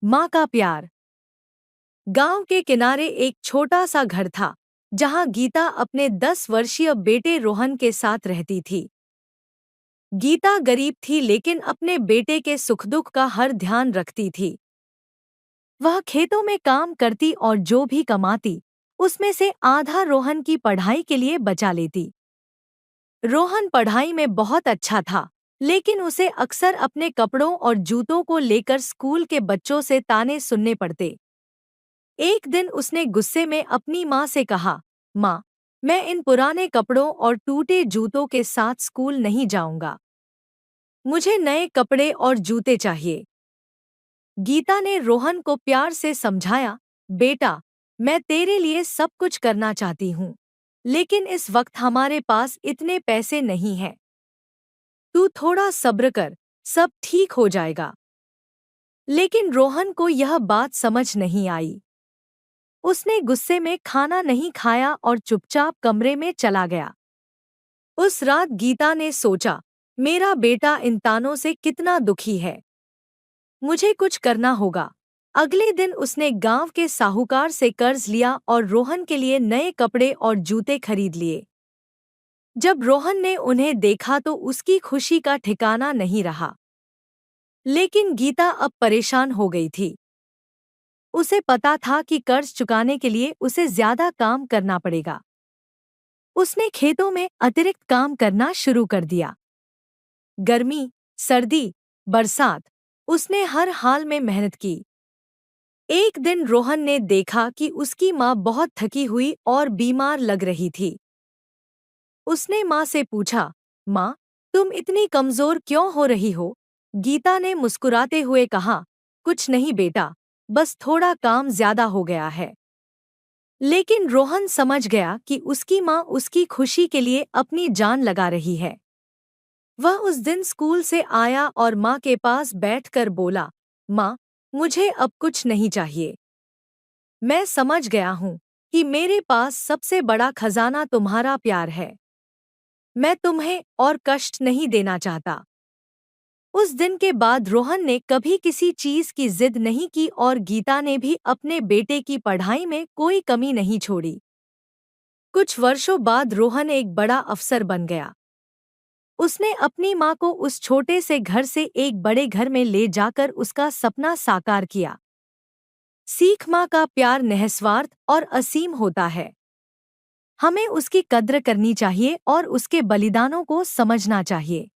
माँ का प्यार। गांव के किनारे एक छोटा सा घर था जहां गीता अपने 10 वर्षीय बेटे रोहन के साथ रहती थी। गीता गरीब थी लेकिन अपने बेटे के सुख दुख का हर ध्यान रखती थी। वह खेतों में काम करती और जो भी कमाती उसमें से आधा रोहन की पढ़ाई के लिए बचा लेती। रोहन पढ़ाई में बहुत अच्छा था, लेकिन उसे अक्सर अपने कपड़ों और जूतों को लेकर स्कूल के बच्चों से ताने सुनने पड़ते। एक दिन उसने गुस्से में अपनी माँ से कहा, माँ, मैं इन पुराने कपड़ों और टूटे जूतों के साथ स्कूल नहीं जाऊंगा। मुझे नए कपड़े और जूते चाहिए। गीता ने रोहन को प्यार से समझाया, बेटा, मैं तेरे लिए सब कुछ करना चाहती हूँ, लेकिन इस वक्त हमारे पास इतने पैसे नहीं हैं। तू थोड़ा सब्र कर, सब ठीक हो जाएगा। लेकिन रोहन को यह बात समझ नहीं आई। उसने गुस्से में खाना नहीं खाया और चुपचाप कमरे में चला गया। उस रात गीता ने सोचा, मेरा बेटा इन तानों से कितना दुखी है। मुझे कुछ करना होगा। अगले दिन उसने गांव के साहूकार से कर्ज लिया और रोहन के लिए नए कपड़े और जूते खरीद लिए। जब रोहन ने उन्हें देखा तो उसकी खुशी का ठिकाना नहीं रहा। लेकिन गीता अब परेशान हो गई थी। उसे पता था कि कर्ज चुकाने के लिए उसे ज्यादा काम करना पड़ेगा। उसने खेतों में अतिरिक्त काम करना शुरू कर दिया। गर्मी, सर्दी, बरसात, उसने हर हाल में मेहनत की। एक दिन रोहन ने देखा कि उसकी माँ बहुत थकी हुई और बीमार लग रही थी। उसने माँ से पूछा, माँ, तुम इतनी कमजोर क्यों हो रही हो? गीता ने मुस्कुराते हुए कहा, कुछ नहीं बेटा, बस थोड़ा काम ज्यादा हो गया है। लेकिन रोहन समझ गया कि उसकी माँ उसकी खुशी के लिए अपनी जान लगा रही है। वह उस दिन स्कूल से आया और माँ के पास बैठकर बोला, माँ, मुझे अब कुछ नहीं चाहिए। मैं समझ गया हूँ कि मेरे पास सबसे बड़ा खजाना तुम्हारा प्यार है। मैं तुम्हें और कष्ट नहीं देना चाहता। उस दिन के बाद रोहन ने कभी किसी चीज की जिद नहीं की और गीता ने भी अपने बेटे की पढ़ाई में कोई कमी नहीं छोड़ी। कुछ वर्षों बाद रोहन एक बड़ा अफसर बन गया। उसने अपनी माँ को उस छोटे से घर से एक बड़े घर में ले जाकर उसका सपना साकार किया। सीख, माँ का प्यार निस्वार्थ और असीम होता है। हमें उसकी कद्र करनी चाहिए और उसके बलिदानों को समझना चाहिए।